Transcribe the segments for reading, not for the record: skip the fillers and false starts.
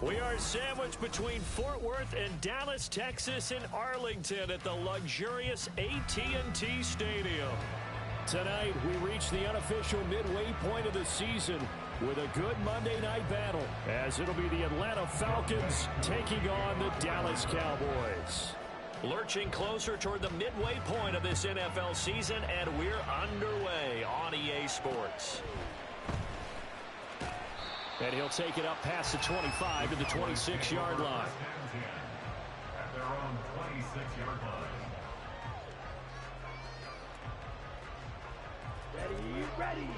We are sandwiched between Fort Worth and Dallas, Texas, and Arlington at the luxurious AT&T Stadium. Tonight, we reach the unofficial midway point of the season with a good Monday night battle, as it'll be the Atlanta Falcons taking on the Dallas Cowboys. Lurching closer toward the midway point of this NFL season, and we're underway on EA Sports. And he'll take it up past the 25 to the 26-yard line. At their own 26-yard line. Ready. Ready.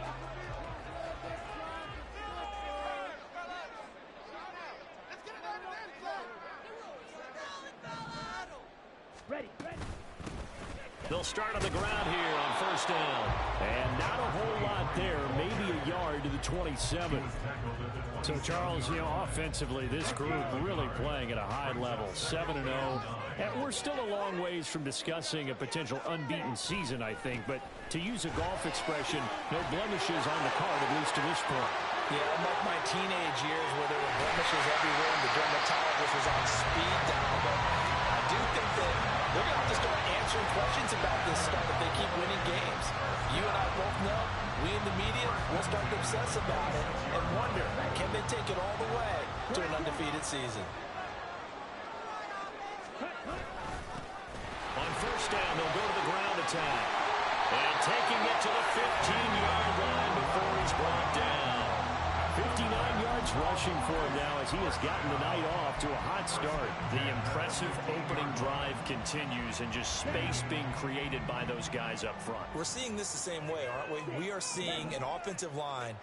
They'll start on the ground here on first down. And not a whole lot there, maybe a yard to the 27. So, Charles, offensively, this group really playing at a high level, 7-0. And we're still a long ways from discussing a potential unbeaten season, I think. But to use a golf expression, no blemishes on the card, at least to this point. Yeah, unlike my teenage years where there were blemishes everywhere and the dermatologist was on speed dial. But I do think that they're going to have to start answering questions about this stuff if they keep winning games. You and I both know, we in the media will start to obsess about it and wonder, can they take it all the way to an undefeated season? On first down, they'll go to the ground attack. And taking it to the 15-yard line before he's brought down. 59 yards rushing for him now as he has gotten the night off to a hot start. The impressive opening drive continues and just space being created by those guys up front. We're seeing this the same way, aren't we? We are seeing an offensive line,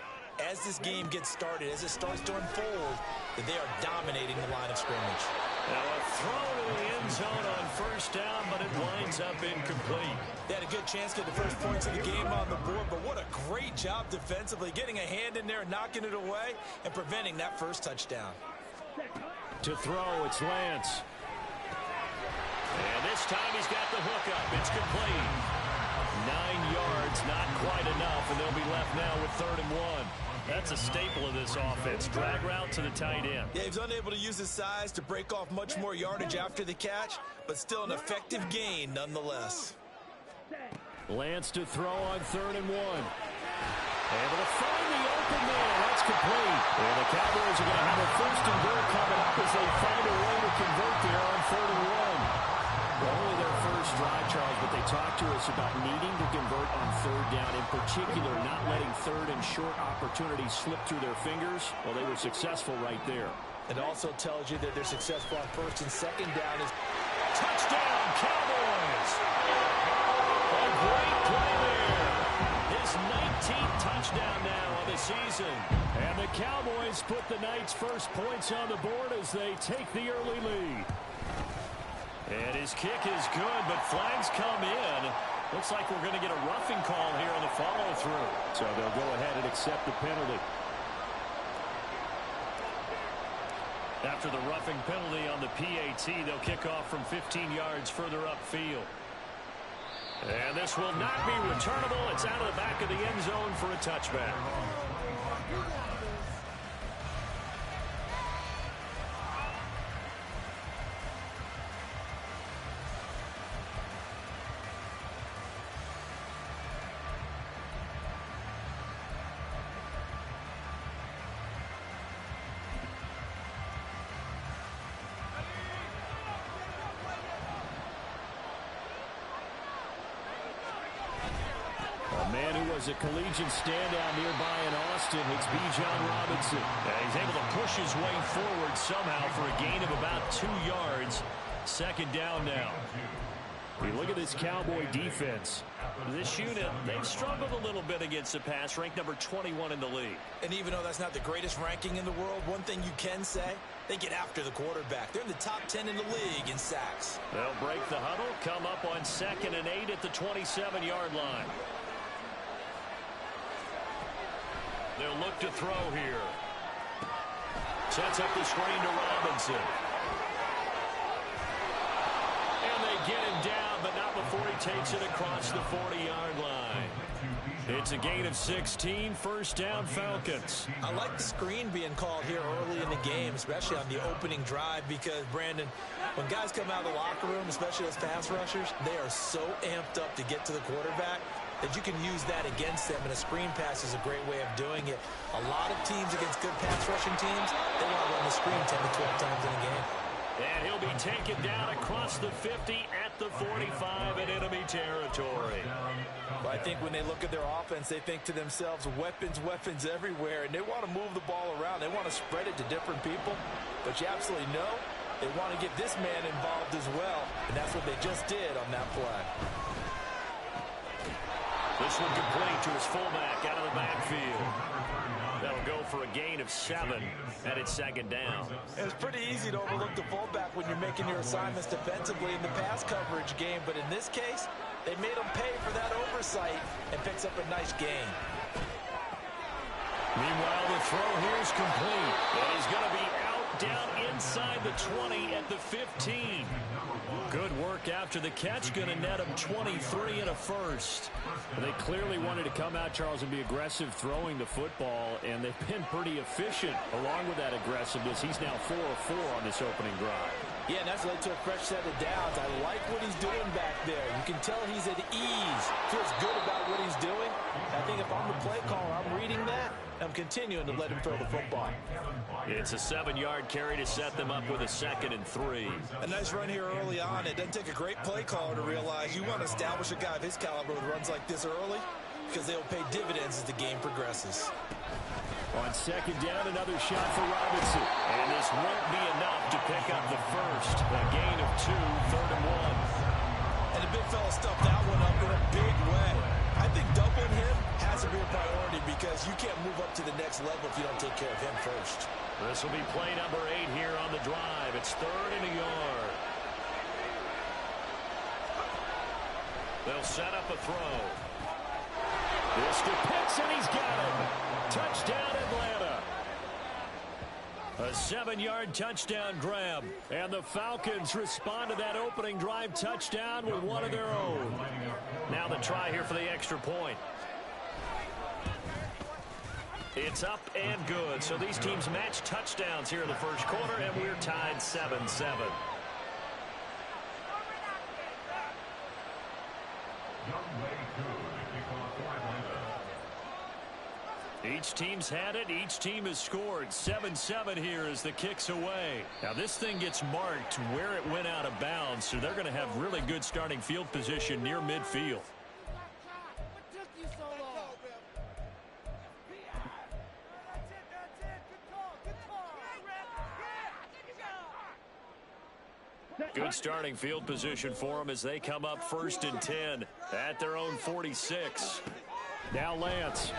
as this game gets started, as it starts to unfold, that they are dominating the line of scrimmage. Now a throw to the end zone on first down, but it winds up incomplete. They had a good chance to get the first points of the game on the board, but what a great job defensively, getting a hand in there, knocking it away, and preventing that first touchdown. To throw, it's Lance. And this time he's got the hook up. It's complete. 9 yards, not quite enough, and they'll be left now with 3rd and 1. That's a staple of this offense. Drag route to the tight end. Yeah, he was unable to use his size to break off much more yardage after the catch, but still an effective gain nonetheless. Lance to throw on 3rd and 1. Able to find the open man. That's complete. And the Cowboys are going to have a 1st and goal coming up as they find a way to convert there on 3rd and 1. Only their first drive, Charles, but they talked to us about needing to convert on 3rd down, in particular not letting 3rd and short opportunities slip through their fingers. Well, they were successful right there. It also tells you that they're successful on 1st and 2nd down. Touchdown, Cowboys! A great play there. His 19th touchdown now of the season. And the Cowboys put the night's first points on the board as they take the early lead. And his kick is good, but flags come in. Looks like we're going to get a roughing call here on the follow-through. So they'll go ahead and accept the penalty. After the roughing penalty on the PAT, they'll kick off from 15 yards further upfield. And this will not be returnable. It's out of the back of the end zone for a touchback. A collegiate standout nearby in Austin. It's Bijan Robinson. And he's able to push his way forward somehow for a gain of about 2 yards. 2nd down now. We look at this Cowboy defense. This unit, they've struggled a little bit against the pass, ranked number 21 in the league. And even though that's not the greatest ranking in the world, one thing you can say, they get after the quarterback. They're in the top 10 in the league in sacks. They'll break the huddle, come up on 2nd and 8 at the 27-yard line. They'll look to throw here. Sets up the screen to Robinson. And they get him down, but not before he takes it across the 40-yard line. It's a gain of 16, first down Falcons. I like the screen being called here early in the game, especially on the opening drive, because, Brandon, when guys come out of the locker room, especially those pass rushers, they are so amped up to get to the quarterback that you can use that against them, and a screen pass is a great way of doing it. A lot of teams against good pass rushing teams, they want to run the screen 10 to 12 times in a game. And he'll be taken down across the 50 at the 45 in enemy territory. Well, I think when they look at their offense, they think to themselves, weapons, weapons everywhere, and they want to move the ball around. They want to spread it to different people, but you absolutely know they want to get this man involved as well, and that's what they just did on that play. This one complete to his fullback out of the backfield. That'll go for a gain of 7, and it's second down. It's pretty easy to overlook the fullback when you're making your assignments defensively in the pass coverage game, but in this case, they made him pay for that oversight and picks up a nice gain. Meanwhile, the throw here is complete, and he's going to be out down inside the 20 at the 15. Good work after the catch, going to net him 23 and a first. They clearly wanted to come out, Charles, and be aggressive throwing the football, and they've been pretty efficient along with that aggressiveness. He's now 4 of 4 on this opening drive. Yeah, and that's led to a fresh set of downs. I like what he's doing back there. You can tell he's at ease, feels good about what he's doing. I think if I'm the play caller, I'm reading that, I'm continuing to let him throw the football. It's a 7-yard carry to set them up with a 2nd and 3. A nice run here early on. It doesn't take a great play caller to realize you want to establish a guy of his caliber with runs like this early, because they'll pay dividends as the game progresses. On second down, another shot for Robinson. And this won't be enough to pick up the first. A gain of 2, 3rd and 1. And the big fella stuffed that one up in a big way. I think doubling him has to be a priority, because you can't move up to the next level if you don't take care of him first. This will be play number 8 here on the drive. It's 3rd and a yard. They'll set up a throw. This to Pitts, and he's got him. Touchdown, Atlanta. A 7-yard touchdown grab. And the Falcons respond to that opening drive touchdown with one of their own. Now the try here for the extra point. It's up and good. So these teams match touchdowns here in the first quarter, and we're tied 7-7. Each team's had it. Each team has scored. 7-7 here as the kick's away. Now this thing gets marked where it went out of bounds, so they're going to have really good starting field position near midfield. Good starting field position for them as they come up 1st and 10 at their own 46. Now Lance.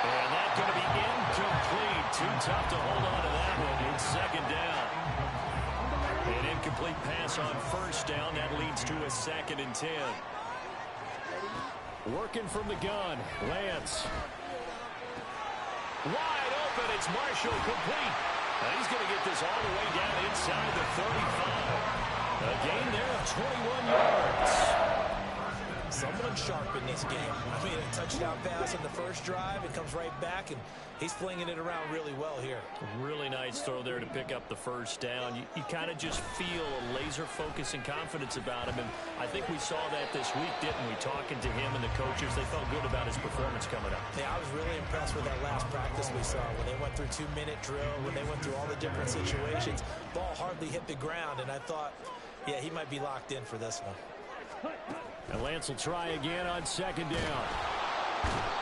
And that's going to be incomplete. Too tough to hold on to that one. It's 2nd down. An incomplete pass on 1st down. That leads to a 2nd and 10. Working from the gun. Lance. Wide open. It's Marshall, complete. And he's going to get this all the way down inside the 35. A gain there of 21 yards. Someone sharp in this game. I mean, a touchdown pass on the first drive. It comes right back, and he's flinging it around really well here. Really nice throw there to pick up the first down. You kind of just feel a laser focus and confidence about him, and I think we saw that this week, didn't we? Talking to him and the coaches, they felt good about his performance coming up. Yeah, I was really impressed with that last practice we saw when they went through 2-minute drill, when they went through all the different situations. Ball hardly hit the ground, and I thought, yeah, he might be locked in for this one. And Lance will try again on 2nd down.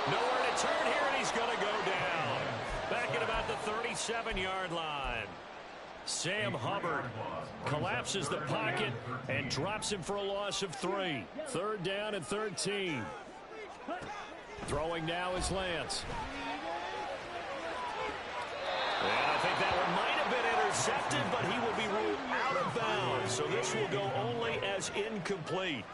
Nowhere to turn here, and he's going to go down. Back at about the 37-yard line. Sam Hubbard collapses the pocket and drops him for a loss of 3. 3rd down and 13. Throwing now is Lance. And I think that one might have been intercepted, but he will be ruled out of bounds. So this will go only as incomplete.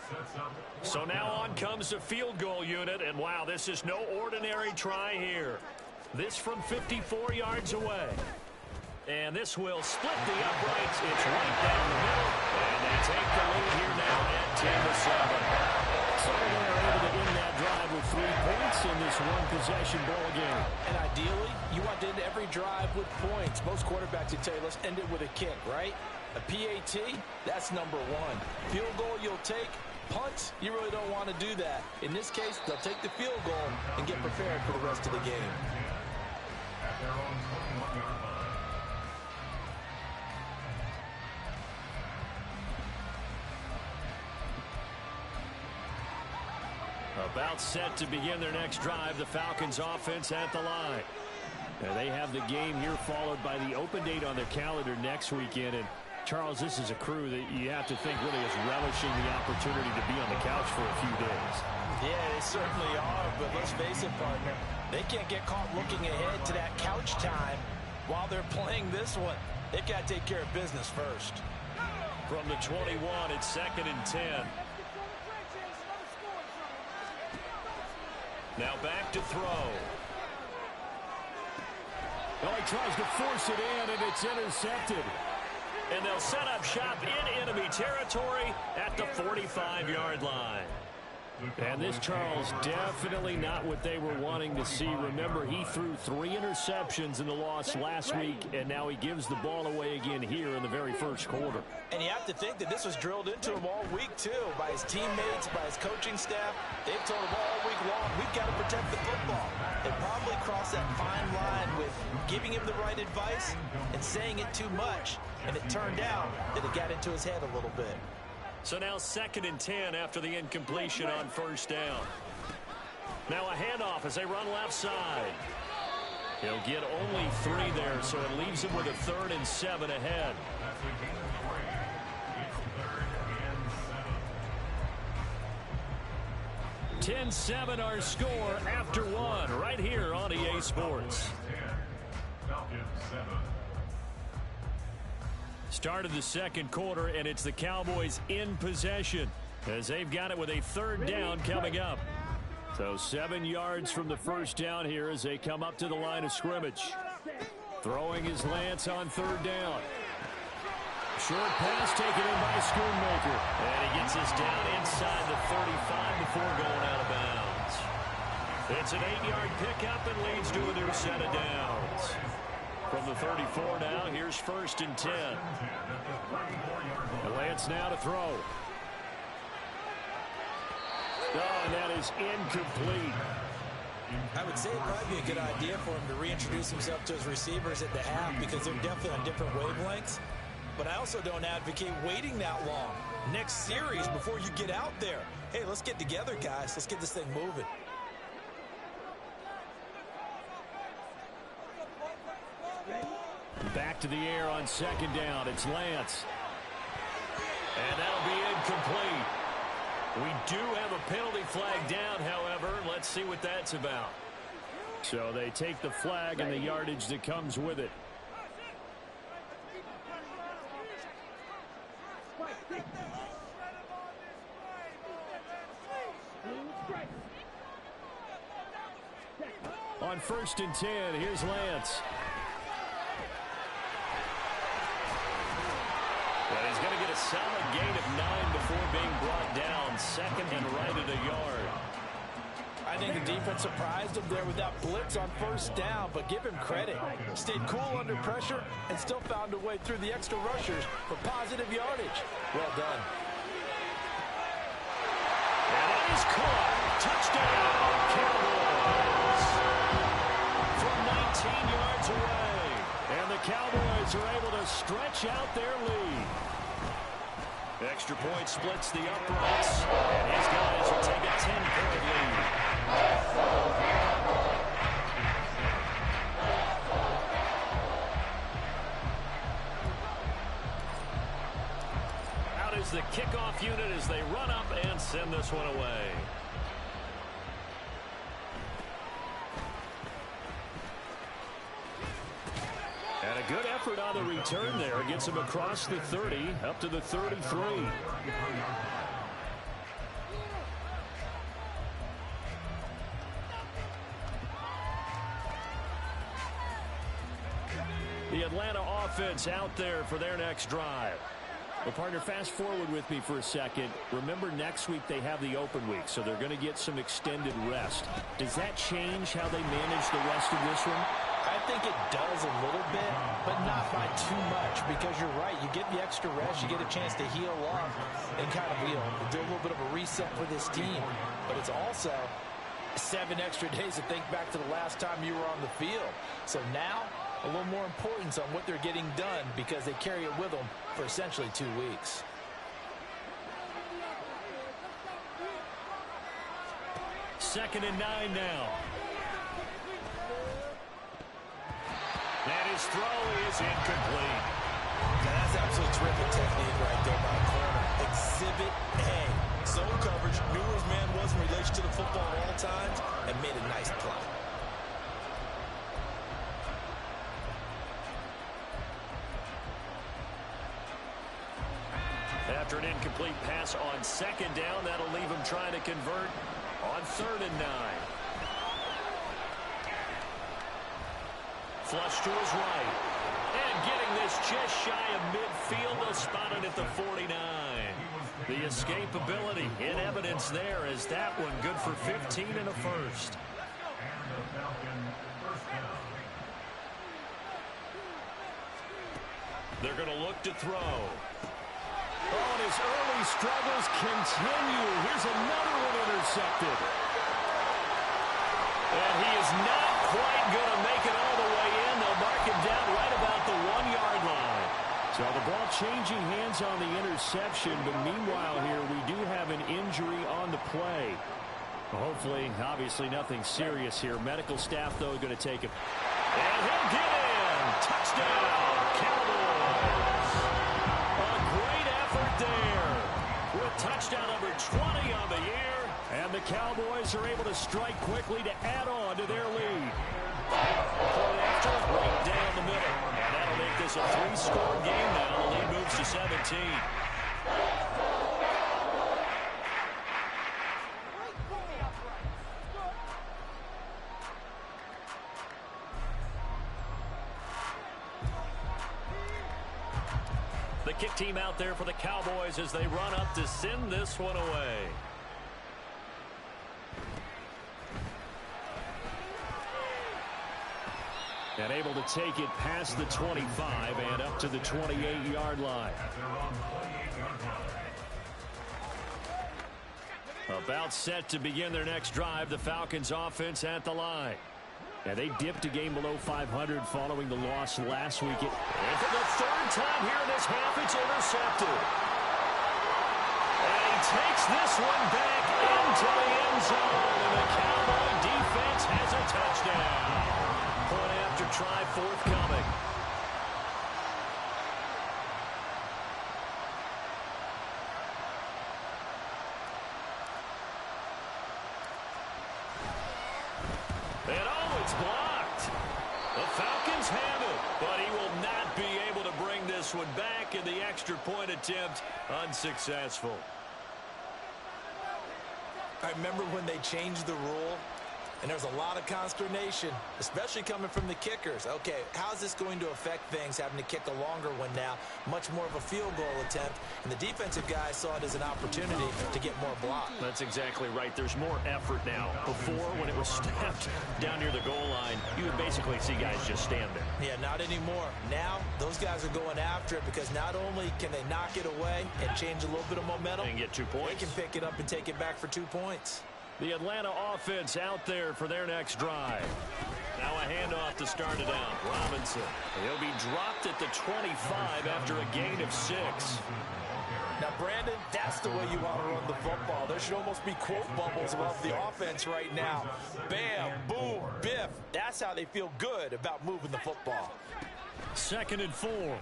So now on comes the field goal unit. And wow, this is no ordinary try here. This from 54 yards away. And this will split the uprights. It's right down the middle. And they take the lead here now at 10-7. So they're able to end that drive with 3 points in this one-possession ball game. And ideally, you want to end every drive with points. Most quarterbacks would tell you, let's end it with a kick, right? A PAT, that's number 1. Field goal you'll take. Punts, you really don't want to do that. In this case, they'll take the field goal and get prepared for the rest of the game. At their own 21-yard line. About set to begin their next drive, the Falcons offense at the line. And they have the game here followed by the open date on their calendar next weekend. And Charles, this is a crew that you have to think really is relishing the opportunity to be on the couch for a few days. Yeah, they certainly are, but let's face it, partner. They can't get caught looking ahead to that couch time while they're playing this one. They've got to take care of business first. From the 21, it's 2nd and 10. Now back to throw. Well, he tries to force it in, and it's intercepted. And they'll set up shop in enemy territory at the 45-yard line. And this, Charles, definitely not what they were wanting to see. Remember, he threw 3 interceptions in the loss last week, and now he gives the ball away again here in the very first quarter. And you have to think that this was drilled into him all week, too, by his teammates, by his coaching staff. They've told him all week long, we've got to protect the football. They probably crossed that fine line with giving him the right advice and saying it too much. And it turned out that it got into his head a little bit. So now 2nd and 10 after the incompletion on first down. Now a handoff as they run left side. He'll get only 3 there, so it leaves him with a 3rd and 7 ahead. That's a gain of 3. It's 3rd and 7. 10-7 our score after 1 right here on EA Sports. 10. Falcons 7. Start of the second quarter, and it's the Cowboys in possession as they've got it with a 3rd down coming up. So 7 yards from the first down here as they come up to the line of scrimmage. Throwing his Lance on 3rd down. Short pass taken in by Schoonmaker. And he gets us down inside the 35 before going out of bounds. It's an 8-yard pickup and leads to a new set of downs. From the 34 now, here's 1st and 10. And Lance now to throw. Oh, and that is incomplete. I would say it'd probably be a good idea for him to reintroduce himself to his receivers at the half because they're definitely on different wavelengths. But I also don't advocate waiting that long. Next series before you get out there. Hey, let's get together, guys. Let's get this thing moving. Back to the air on 2nd down. It's Lance. And that'll be incomplete. We do have a penalty flag down, however. Let's see what that's about. So they take the flag and the yardage that comes with it. On 1st and 10, here's Lance. And he's going to get a solid gain of 9 before being brought down. 2nd and right at a yard. I think the defense surprised him there with that blitz on 1st down, but give him credit. Stayed cool under pressure and still found a way through the extra rushers for positive yardage. Well done. And that is caught. Touchdown, Cowboys. From 19 yards away. And the Cowboys are able to stretch out their lead. Extra point splits the uprights. And his guys will take a 10-point lead. Out is the kickoff unit as they run up and send this one away. And a good effort on the return there. Gets him across the 30, up to the 33. The Atlanta offense out there for their next drive. Well, partner, fast forward with me for a second. Remember, next week they have the open week, so they're going to get some extended rest. Does that change how they manage the rest of this one? I think it does a little bit, but not by too much, because you're right. You get the extra rest, you get a chance to heal up and kind of, do a little bit of a reset for this team. But it's also 7 extra days to think back to the last time you were on the field. So now, a little more importance on what they're getting done because they carry it with them for essentially 2 weeks. Second and 9 now. And his throw is incomplete. Now that's absolutely terrific technique right there by the corner. Exhibit A. Zone coverage, knew where his man was in relation to the football at all times, and made a nice play. After an incomplete pass on second down, that'll leave him trying to convert on 3rd and 9. Flush to his right. And getting this just shy of midfield. They'll spot it at the 49. The escapability in evidence there as that one good for 15 and a first. They're going to look to throw. Oh, and his early struggles continue. Here's another one intercepted. And he is not quite going to make it all the way in. They'll mark him down right about the 1-yard line. So the ball changing hands on the interception, but meanwhile here we do have an injury on the play. Hopefully, obviously nothing serious here. Medical staff, though, going to take him. And he'll get in. Touchdown, Cowboys. A great effort there with touchdown number 20 on the year. And the Cowboys are able to strike quickly to add on to their lead. Point after, right down the middle. And that'll make this a 3-score game now. The lead moves to 17. The kick team out there for the Cowboys as they run up to send this one away. And able to take it past the 25 and up to the 28-yard line. About set to begin their next drive, the Falcons offense at the line. And they dipped a game below 500 following the loss last week. And for the 3rd time here in this half, it's intercepted. And he takes this one back into the end zone. And the Cowboy defense has a touchdown. Point after try forthcoming. And oh, it's blocked. The Falcons have it, but he will not be able to bring this one back, and the extra point attempt unsuccessful. I remember when they changed the rule, and there was a lot of consternation, especially coming from the kickers. Okay, how's this going to affect things, having to kick a longer one now? Much more of a field goal attempt, and the defensive guys saw it as an opportunity to get more block. That's exactly right. There's more effort now. Before, when it was snapped down near the goal line, you would basically see guys just stand there. Yeah, not anymore. Now, those guys are going after it because not only can they knock it away and change a little bit of momentum, and get 2 points. they can pick it up and take it back for 2 points. The Atlanta offense out there for their next drive. Now a handoff to start it out. Robinson. He'll be dropped at the 25 after a gain of 6. Now, Brandon, that's the way you want to run the football. There should almost be quote bubbles above the offense right now. Bam, boom, biff. That's how they feel good about moving the football. 2nd and 4.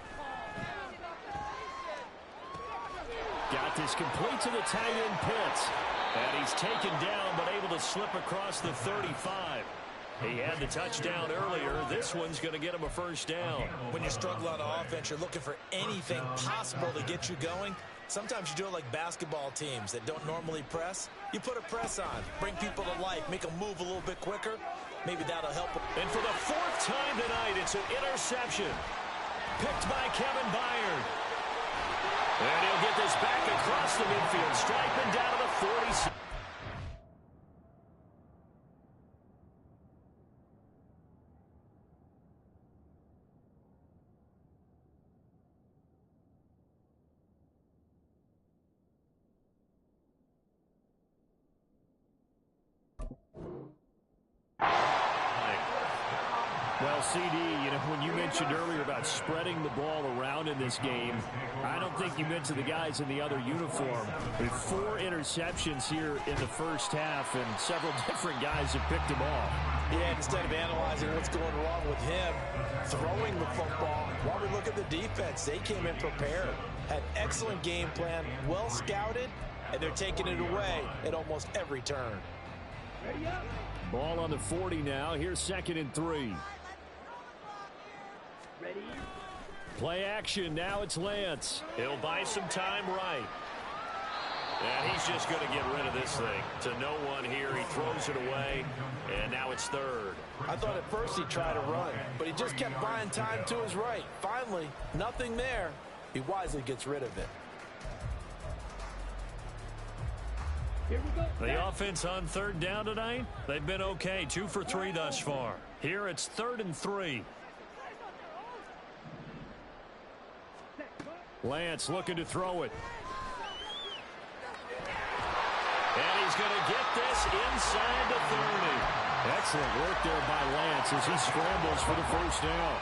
Got this complete to the tight end Pitts. And he's taken down, but able to slip across the 35. He had the touchdown earlier. This one's going to get him a first down. When you struggle on offense, you're looking for anything possible to get you going. Sometimes you do it like basketball teams that don't normally press. You put a press on, bring people to life, make them move a little bit quicker. Maybe that'll help them. And for the 4th time tonight, it's an interception. Picked by Kevin Byard. And he'll get this back across the midfield stripe and down to the 46. Well, CD, when you mentioned earlier about spreading the ball around in this game, I don't think you mentioned the guys in the other uniform. With 4 interceptions here in the first half, and several different guys have picked them off. Yeah, instead of analyzing what's going wrong with him throwing the football, while we look at the defense, they came in prepared, had excellent game plan, well scouted, and they're taking it away at almost every turn. Ball on the 40 now. Here's 2nd and 3. Ready? Play action. Now it's Lance. He'll buy some time right. And he's just going to get rid of this thing. To no one here. He throws it away. And now it's 3rd. I thought at first he'd try to run, but he just kept buying time to his right. Finally, nothing there. He wisely gets rid of it. Here we go. The offense on 3rd down tonight, they've been okay. 2 for 3 thus far. Here it's 3rd and 3. Lance looking to throw it. And he's going to get this inside the 30. Excellent work there by Lance as he scrambles for the first down.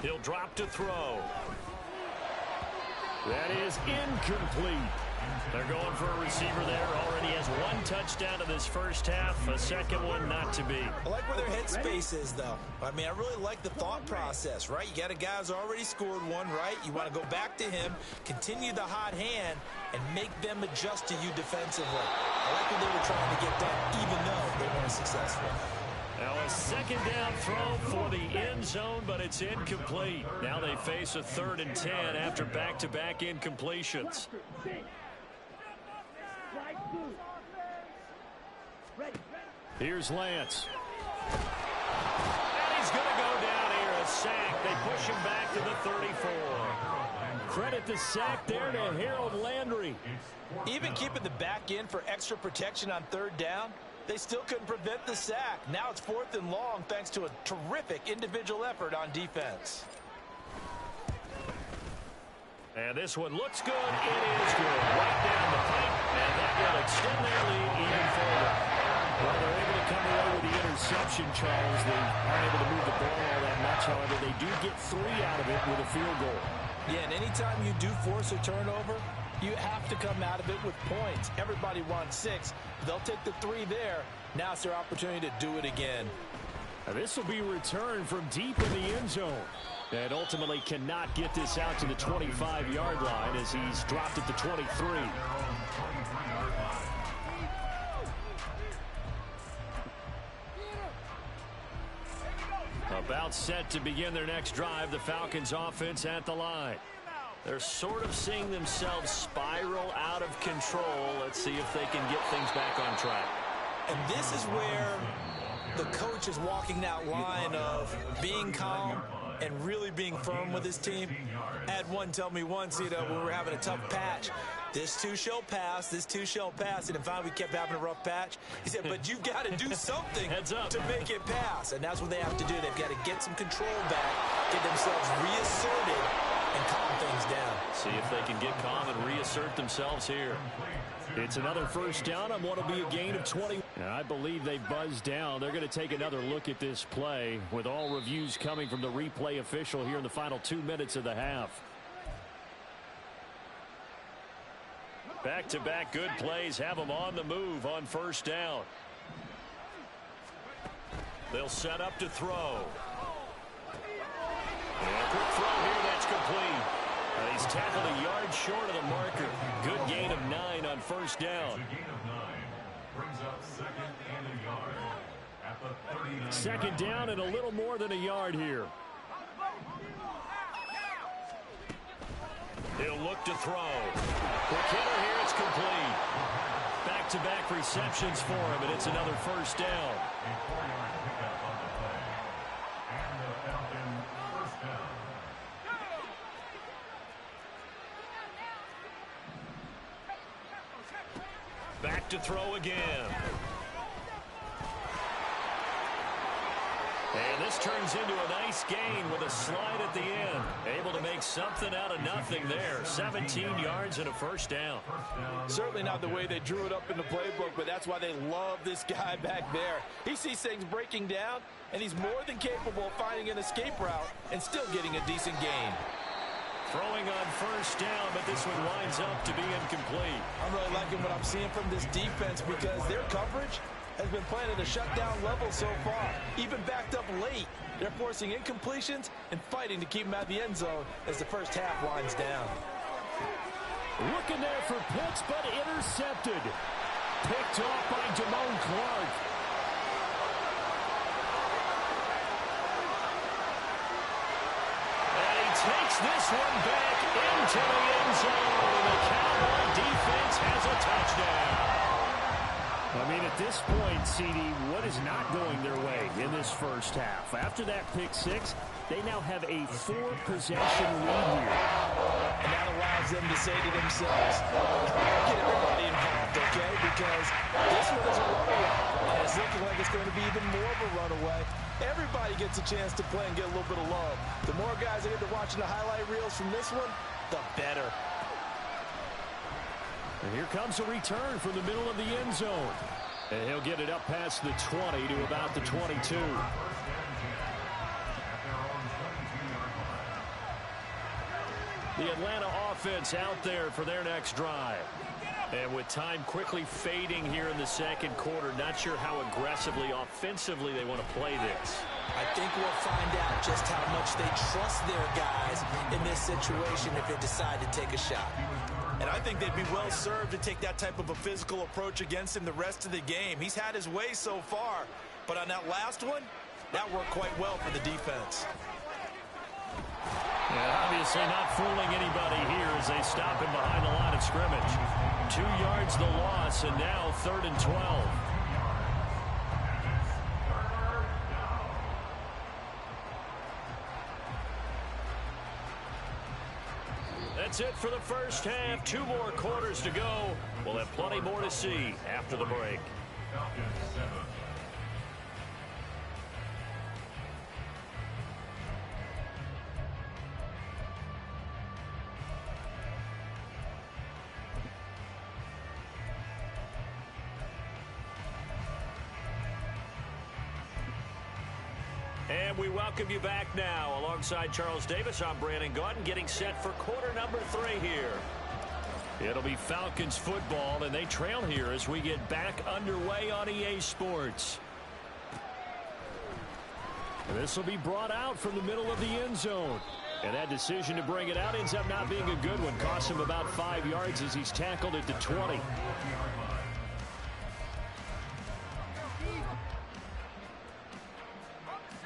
He'll drop to throw. That is incomplete. They're going for a receiver there. Already has 1 touchdown in this first half. A second one not to be. I like where their headspace is, though. I mean, I really like the thought process, right? You got a guy who's already scored 1, right? You want to go back to him, continue the hot hand, and make them adjust to you defensively. I like what they were trying to get done, even though they weren't successful. Now a 2nd down throw for the end zone, but it's incomplete. Now they face a 3rd and 10 after back-to-back incompletions. Here's Lance. And he's going to go down here, a sack. They push him back to the 34. Credit the sack there to Harold Landry. Even keeping the back end for extra protection on 3rd down, they still couldn't prevent the sack. Now it's 4th and long thanks to a terrific individual effort on defense. And this one looks good. It is good. Right down the pipe. And that will extend their lead even further. Well, they're able to come away with the interception, Charles. They aren't able to move the ball all that much. However, they do get 3 out of it with a field goal. Yeah, and anytime you do force a turnover, you have to come out of it with points. Everybody wants 6. They'll take the 3 there. Now it's their opportunity to do it again. Now this will be returned from deep in the end zone. And ultimately cannot get this out to the 25-yard line as he's dropped at the 23. About set to begin their next drive, the Falcons offense at the line. They're sort of seeing themselves spiral out of control. Let's see if they can get things back on track. And this is where the coach is walking that line of being calm and really being firm with his team. I had one tell me once, when we were having a tough patch, this too shall pass, this too shall pass. And finally we kept having a rough patch. He said, but you've got to do something to make it pass. And that's what they have to do. They've got to get some control back, get themselves reasserted, and calm things down. See if they can get calm and reassert themselves here. It's another first down on what will be a gain of 20. And I believe they buzzed down. They're going to take another look at this play with all reviews coming from the replay official here in the final 2 minutes of the half. Back-to-back good plays have them on the move on first down. They'll set up to throw. And a quick throw here, that's complete. He's tackled a yard short of the marker. Good gain of 9 on first down. Second down and a little more than a yard here. He'll look to throw. Quick hitter here, it's complete. Back back-to-back receptions for him, and it's another first down. A 4-yard pickup on the play. And the Falcons first down. Back to throw again. And this turns into a nice gain with a slide at the end. Able to make something out of nothing there. 17 yards and a first down. Certainly not the way they drew it up in the playbook, but that's why they love this guy back there. He sees things breaking down, and he's more than capable of finding an escape route and still getting a decent gain. Throwing on first down, but this one winds up to be incomplete. I'm really liking what I'm seeing from this defense because their coverage has been playing at a shutdown level so far. Even backed up late, they're forcing incompletions and fighting to keep them out of the end zone as the first half winds down. Looking there for Pitts, but intercepted. Picked off by Damone Clark. And he takes this one back into the end zone. And the Cowboy defense has a touchdown. I mean, at this point, CD, what is not going their way in this first half? After that pick six, they now have a 4-possession lead here. And that allows them to say to themselves, get everybody involved, okay? Because this one is a runaway, and it's looking like it's going to be even more of a runaway. Everybody gets a chance to play and get a little bit of love. The more guys that get to watching the highlight reels from this one, the better. And here comes a return from the middle of the end zone. And he'll get it up past the 20 to about the 22. The Atlanta offense out there for their next drive. And with time quickly fading here in the second quarter, not sure how aggressively, offensively they want to play this. I think we'll find out just how much they trust their guys in this situation if they decide to take a shot. And I think they'd be well served to take that type of a physical approach against him the rest of the game. He's had his way so far, but on that last one, that worked quite well for the defense. Yeah, obviously not fooling anybody here as they stop him behind the line of scrimmage. 2 yards the loss, and now 3rd and 12. That's it for the first half. 2 more quarters to go. We'll have plenty more to see after the break. Falcons 7. And we welcome you back now. Alongside Charles Davis, I'm Brandon Gaudin, getting set for quarter number 3 here. It'll be Falcons football, and they trail here as we get back underway on EA Sports. And this will be brought out from the middle of the end zone. And that decision to bring it out ends up not being a good one. Costs him about 5 yards as he's tackled at the 20.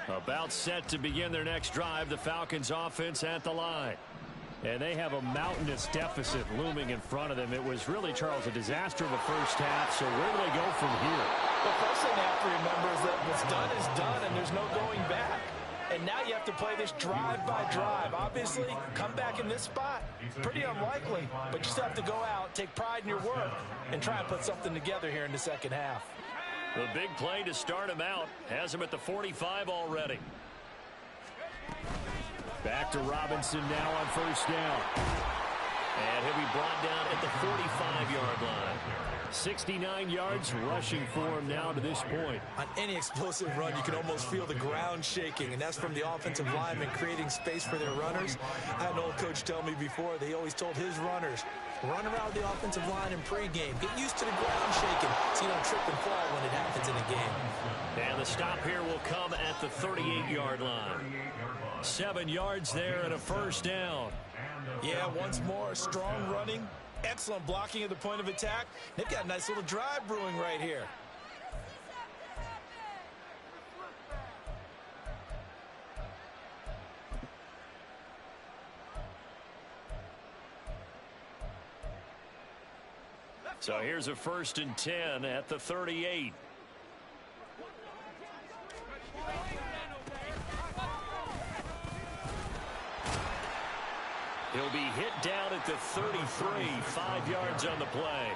About set to begin their next drive, the Falcons offense at the line. And they have a mountainous deficit looming in front of them. It was really, Charles, a disaster in the first half, so where do they go from here? The first thing they have to remember is that what's done is done, and there's no going back. And now you have to play this drive by drive. Obviously, come back in this spot, pretty unlikely, but you still have to go out, take pride in your work, and try and put something together here in the second half. The big play to start him out has him at the 45 already. Back to Robinson now on first down. And he'll be brought down at the 45-yard line. 69 yards rushing for him now to this point. On any explosive run, you can almost feel the ground shaking, and that's from the offensive linemen creating space for their runners. I had an old coach tell me before, they always told his runners, run around the offensive line in pregame. Get used to the ground shaking so you don't trip and fall when it happens in a game. And the stop here will come at the 38-yard line. 7 yards there and a first down. Yeah, once more, strong running. Excellent blocking at the point of attack. They've got a nice little drive brewing right here. So here's a 1st and 10 at the 38. He'll be hit down at the 33, 5 yards on the play.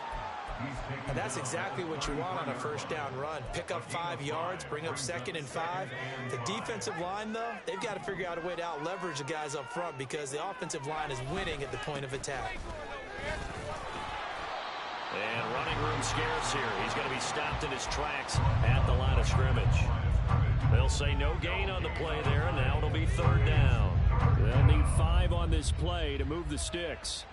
And that's exactly what you want on a 1st down run. Pick up 5 yards, bring up 2nd and 5. The defensive line, though, they've got to figure out a way to out-leverage the guys up front because the offensive line is winning at the point of attack. And running room scarce here. He's going to be stopped in his tracks at the line of scrimmage. They'll say no gain on the play there, and now it'll be 3rd down. They'll need 5 on this play to move the sticks.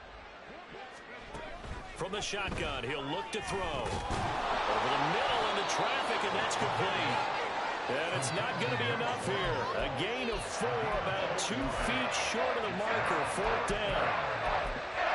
From the shotgun, he'll look to throw. Over the middle into traffic, and that's complete. And it's not going to be enough here. A gain of 4, about 2 feet short of the marker, 4th down.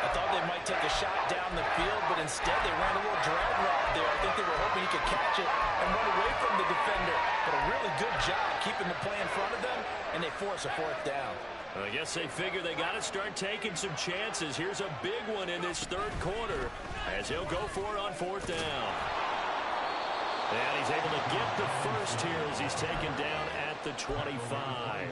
I thought they might take a shot down the field, but instead they ran a little drag route there. I think they were hoping he could catch it and run away from the defender. But a really good job keeping the play in front of them, and they force a 4th down. I guess they figure they got to start taking some chances. Here's a big one in this 3rd quarter as he'll go for it on 4th down. And he's able to get the first here as he's taken down at the 25.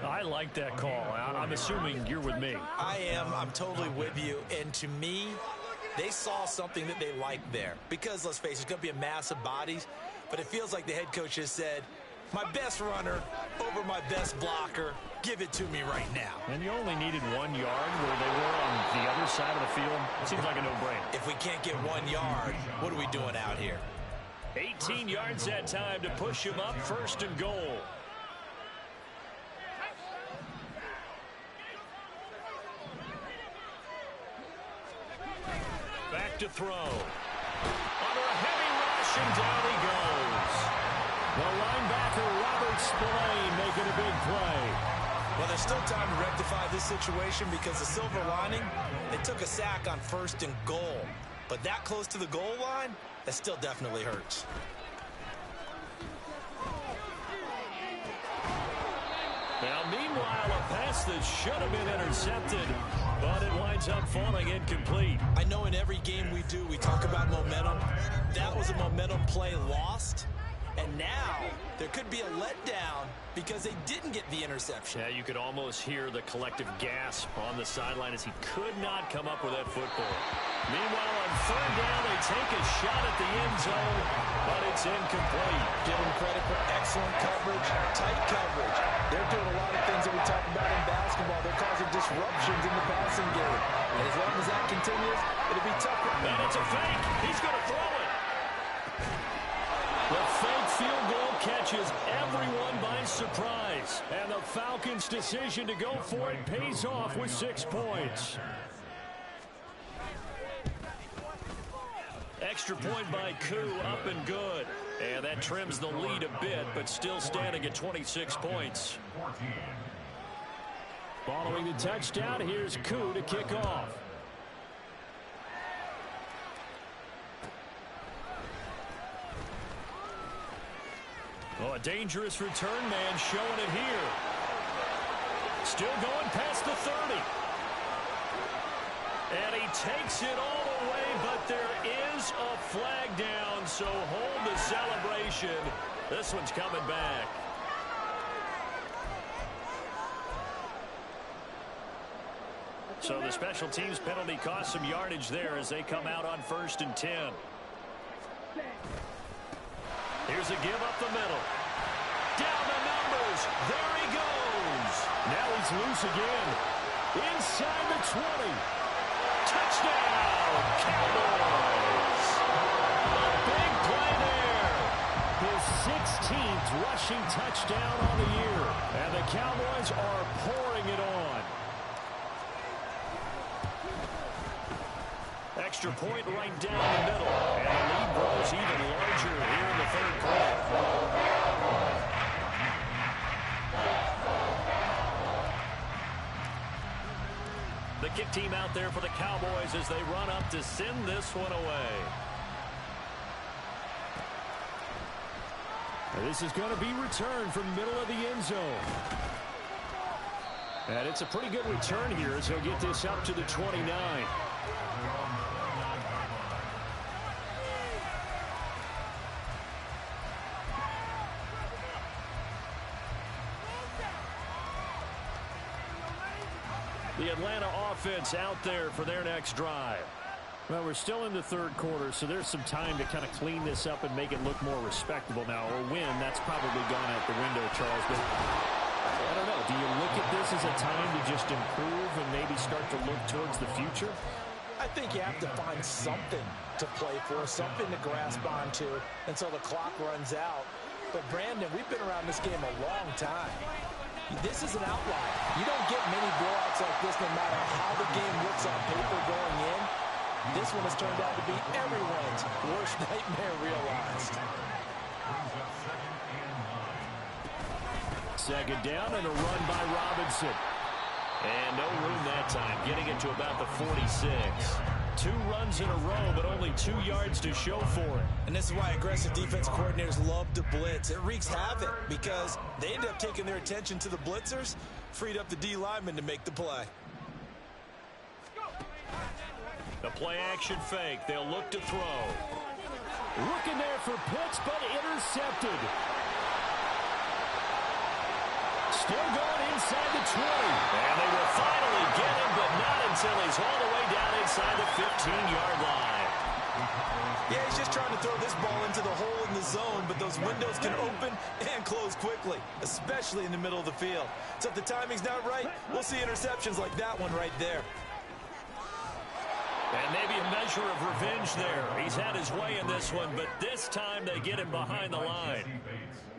I like that call. I'm assuming you're with me. I am. I'm totally with you. And to me, they saw something that they liked there. Because, let's face it, it's going to be a mass of bodies. But it feels like the head coach has said, my best runner over my best blocker. Give it to me right now. And you only needed 1 yard where they were on the other side of the field. It seems like a no-brainer. If we can't get 1 yard, what are we doing out here? 18 yards that time to push him up, 1st and goal. Back to throw. Under a heavy rush, and down he goes. The linebacker, Robert Spillane, making a big play. Well, there's still time to rectify this situation because the silver lining, they took a sack on 1st and goal. But that close to the goal line, that still definitely hurts. Now, meanwhile, a pass that should have been intercepted, but it winds up falling incomplete. I know in every game we do, we talk about momentum. That was a momentum play lost. And now there could be a letdown because they didn't get the interception. Yeah, you could almost hear the collective gasp on the sideline as he could not come up with that football. Meanwhile, on 3rd down, they take a shot at the end zone, but it's incomplete. Give them credit for excellent coverage, tight coverage. They're doing a lot of things that we talk about in basketball. They're causing disruptions in the passing game. And as long as that continues, it'll be tough. And it's a fake. He's going to throw it. The fake field goal catches everyone by surprise. And the Falcons' decision to go for it pays off with 6 points. Extra point by Koo, up and good. And that trims the lead a bit, but still standing at 26 points. Following the touchdown, here's Koo to kick off. Oh, a dangerous return man showing it here. Still going past the 30. And he takes it all the way, but there is a flag down, so hold the celebration. This one's coming back. So the special teams penalty cost some yardage there as they come out on 1st and 10. Here's a give up the middle. Down the numbers. There he goes. Now he's loose again. Inside the 20. Touchdown, Cowboys. A big play there. His 16th rushing touchdown on the year. And the Cowboys are pouring it on. Extra point right down the middle. And the lead grows even larger here in the 3rd quarter. The kick team out there for the Cowboys as they run up to send this one away. And this is going to be returned from middle of the end zone. And it's a pretty good return here as he'll get this up to the 29. The Atlanta offense out there for their next drive. Well, we're still in the third quarter, so there's some time to kind of clean this up and make it look more respectable. Now, a win, that's probably gone out the window, Charles. But I don't know. Do you look at this as a time to just improve and maybe start to look towards the future? I think you have to find something to play for, something to grasp onto until the clock runs out. But, Brandon, we've been around this game a long time. This is an outlier. You don't get many blowouts like this no matter how the game looks on paper going in. This one has turned out to be everyone's worst nightmare realized. Second down and a run by Robinson. And no room that time, getting it to about the 46. 2 runs in a row, but only 2 yards to show for it. And this is why aggressive defense coordinators love to blitz. It wreaks havoc because they end up taking their attention to the blitzers, freed up the D lineman to make the play. The play-action fake. They'll look to throw. Looking there for Pitts, but intercepted. Still going inside the 20. And they will finally get him, but not until he's all the way down inside the 15-yard line. Yeah, he's just trying to throw this ball into the hole in the zone, but those windows can open and close quickly, especially in the middle of the field. So if the timing's not right, we'll see interceptions like that one right there. And maybe a measure of revenge there. He's had his way in this one, but this time they get him behind the line.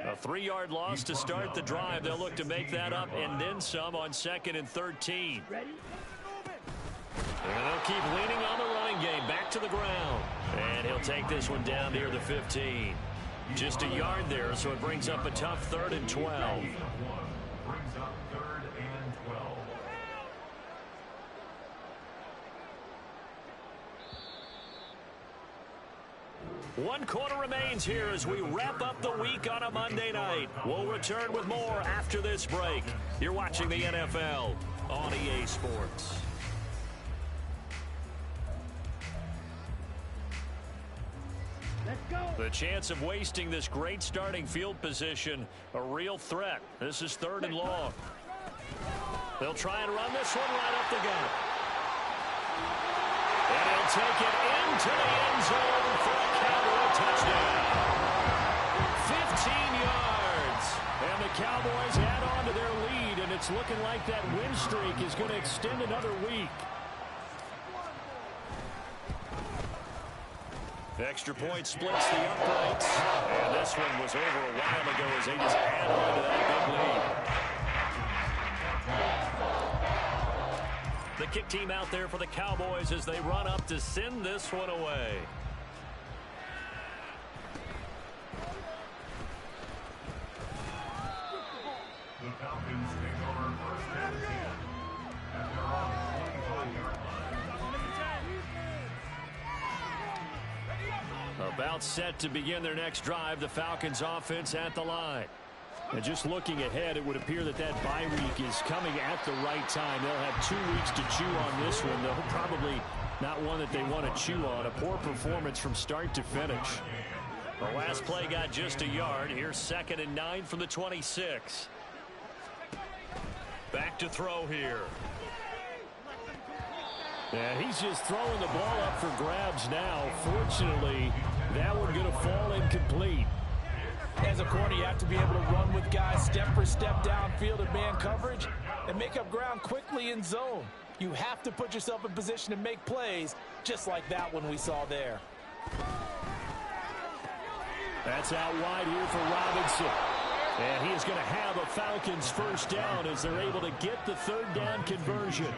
A 3-yard loss to start the drive. They'll look to make that up and then some on 2nd and 13. And they'll keep leaning on the running game. Back to the ground. And he'll take this one down near the 15. Just a yard there, so it brings up a tough 3rd and 12. Brings up 3rd and 12. One quarter remains here as we wrap up the week on a Monday night. We'll return with more after this break. You're watching the NFL on EA Sports. Let's go. The chance of wasting this great starting field position, a real threat. This is 3rd and long. They'll try and run this one right up the gut. And he'll take it into the end zone for a Cowboy touchdown. 15 yards. And the Cowboys add on to their lead, and it's looking like that win streak is going to extend another week. Extra point splits the uprights. And this one was over a while ago as they just add on to that big lead. The kick team out there for the Cowboys as they run up to send this one away. The Falcons take over 1st and 10 at their own 25-yard line. About set to begin their next drive, the Falcons offense at the line. And just looking ahead, it would appear that that bye week is coming at the right time. They'll have 2 weeks to chew on this one, though probably not one that they want to chew on. A poor performance from start to finish. The last play got just a yard. Here's 2nd and 9 from the 26. Back to throw here. And he's just throwing the ball up for grabs now. Fortunately, that one going to fall incomplete. As a corner, you have to be able to run with guys step for step downfield in man coverage and make up ground quickly in zone. You have to put yourself in position to make plays, just like that one we saw there. That's out wide here for Robinson. And he is going to have a Falcons first down as they're able to get the 3rd down conversion.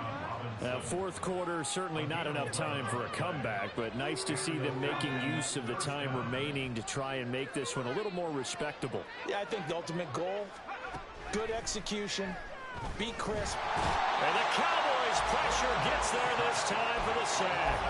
4th quarter, certainly not enough time for a comeback, but nice to see them making use of the time remaining to try and make this one a little more respectable. Yeah, I think the ultimate goal, good execution, be crisp. And the Cowboys' pressure gets there this time for the sack.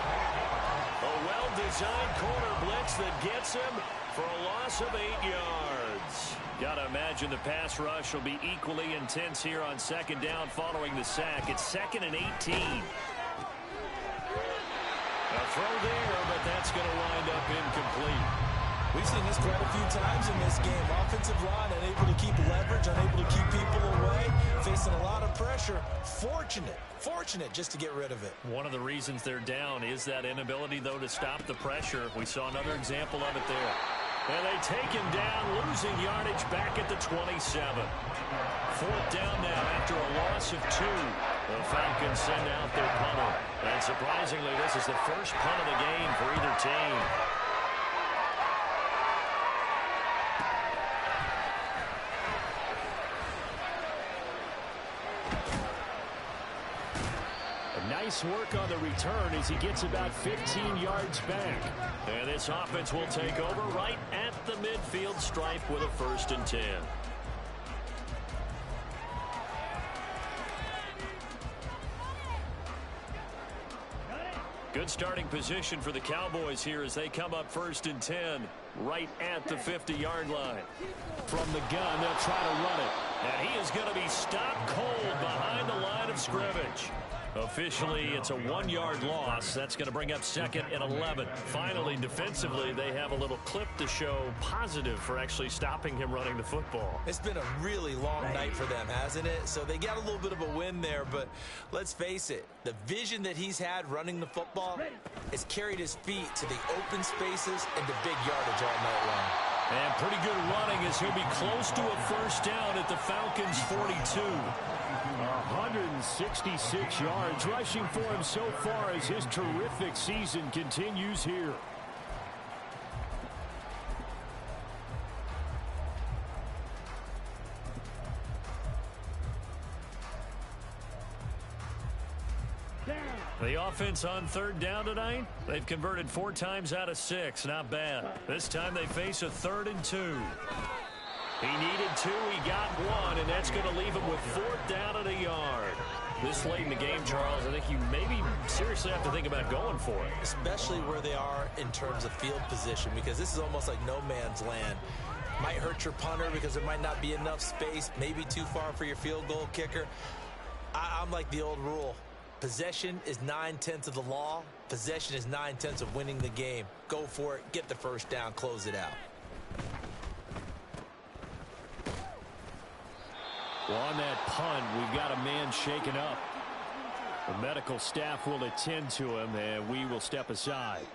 A well-designed corner blitz that gets him for a loss of 8 yards. Got to imagine the pass rush will be equally intense here on 2nd down following the sack. It's 2nd and 18. A throw there, but that's going to wind up incomplete. We've seen this quite a few times in this game. Offensive line unable to keep leverage, unable to keep people away, facing a lot of pressure. Fortunate just to get rid of it. One of the reasons they're down is that inability, though, to stop the pressure. We saw another example of it there. And they take him down, losing yardage back at the 27. 4th down now after a loss of 2. The Falcons send out their punter. And surprisingly, this is the first punt of the game for either team. Nice work on the return as he gets about 15 yards back. And this offense will take over right at the midfield stripe with a 1st and 10. Good starting position for the Cowboys here as they come up 1st and 10 right at the 50-yard line. From the gun, they'll try to run it. And he is going to be stopped cold behind the line of scrimmage. Officially, it's a 1-yard loss. That's going to bring up 2nd and 11. Finally, defensively, they have a little clip to show positive for actually stopping him running the football. It's been a really long night for them, hasn't it? So they got a little bit of a win there, but let's face it, the vision that he's had running the football has carried his feet to the open spaces and the big yardage all night long. And pretty good running as he'll be close to a 1st down at the Falcons' 42. 166 yards rushing for him so far as his terrific season continues here. The offense on 3rd down tonight, they've converted 4 times out of 6. Not bad. This time they face a 3rd and 2. He needed 2, he got 1, and that's going to leave him with 4th down and a yard. This late in the game, Charles, I think you maybe seriously have to think about going for it. Especially where they are in terms of field position, because this is almost like no man's land. Might hurt your punter because there might not be enough space, maybe too far for your field goal kicker. I'm like the old rule. Possession is 9/10 of the law. Possession is 9/10 of winning the game. Go for it, get the 1st down, close it out. Well, on that punt, we've got a man shaken up. The medical staff will attend to him, and we will step aside.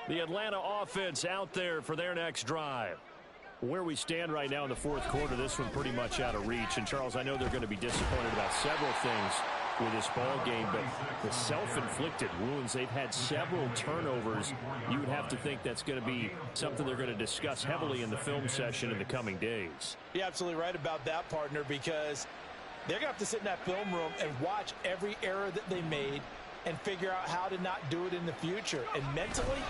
The Atlanta offense out there for their next drive. Where we stand right now in the 4th quarter, this one pretty much out of reach. And, Charles, I know they're going to be disappointed about several things with this ball game, but the self-inflicted wounds, they've had several turnovers. You would have to think that's going to be something they're going to discuss heavily in the film session in the coming days. You're absolutely right about that, partner, because they're going to have to sit in that film room and watch every error that they made and figure out how to not do it in the future. And mentally,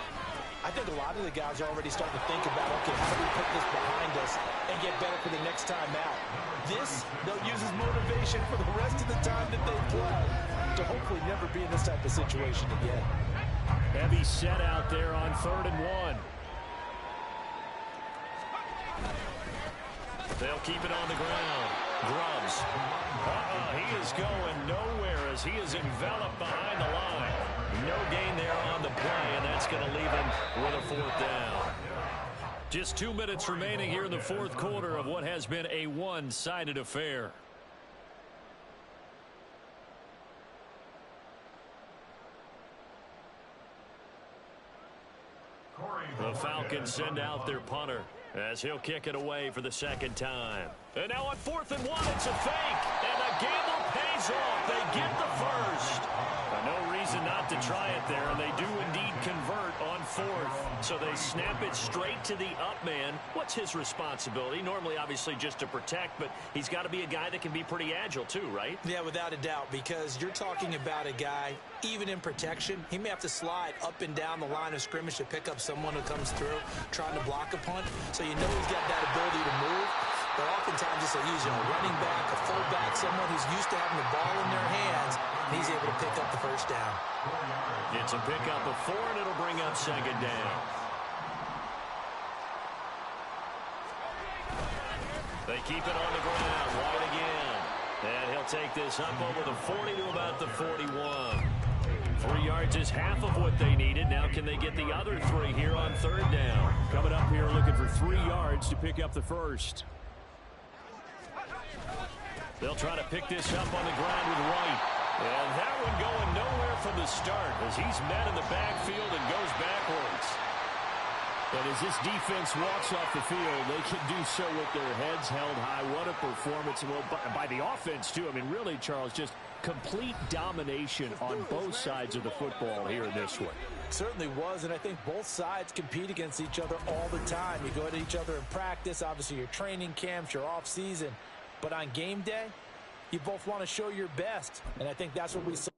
I think a lot of the guys are already starting to think about, okay, how do we put this behind us and get better for the next time out? This, they'll use as motivation for the rest of the time that they play to hopefully never be in this type of situation again. Heavy set out there on 3rd and 1. They'll keep it on the ground. Grubbs. He is going nowhere as he is enveloped behind the line. No gain there on the play, and that's going to leave him with a 4th down. Just 2 minutes remaining here in the 4th quarter of what has been a one-sided affair. The Falcons send out their punter as he'll kick it away for the 2nd time. And now on 4th and 1, it's a fake. And the gamble pays off. They get the 1st. No reason not to try it there, and they do indeed convert on 4th. So they snap it straight to the up man. What's his responsibility? Normally, obviously, just to protect, but he's got to be a guy that can be pretty agile too, right? Yeah, without a doubt, because you're talking about a guy, even in protection, he may have to slide up and down the line of scrimmage to pick up someone who comes through trying to block a punt. So you know he's got that ability to move. But oftentimes it's a running back, a fullback, someone who's used to having the ball in their hands, and he's able to pick up the 1st down. It's a pickup of 4, and it'll bring up 2nd down. They keep it on the ground. White again. And he'll take this up over the 40 to about the 41. 3 yards is half of what they needed. Now can they get the other 3 here on 3rd down? Coming up here looking for 3 yards to pick up the first. They'll try to pick this up on the ground with White. And that one going nowhere from the start as he's met in the backfield and goes backwards. And as this defense walks off the field, they can do so with their heads held high. What a performance. Well, by the offense, too. I mean, really, Charles, just complete domination on both sides of the football here in this one. Certainly was, and I think both sides compete against each other all the time. You go at each other in practice, obviously your training camps, your off season. But on game day, you both want to show your best, and I think that's what we saw.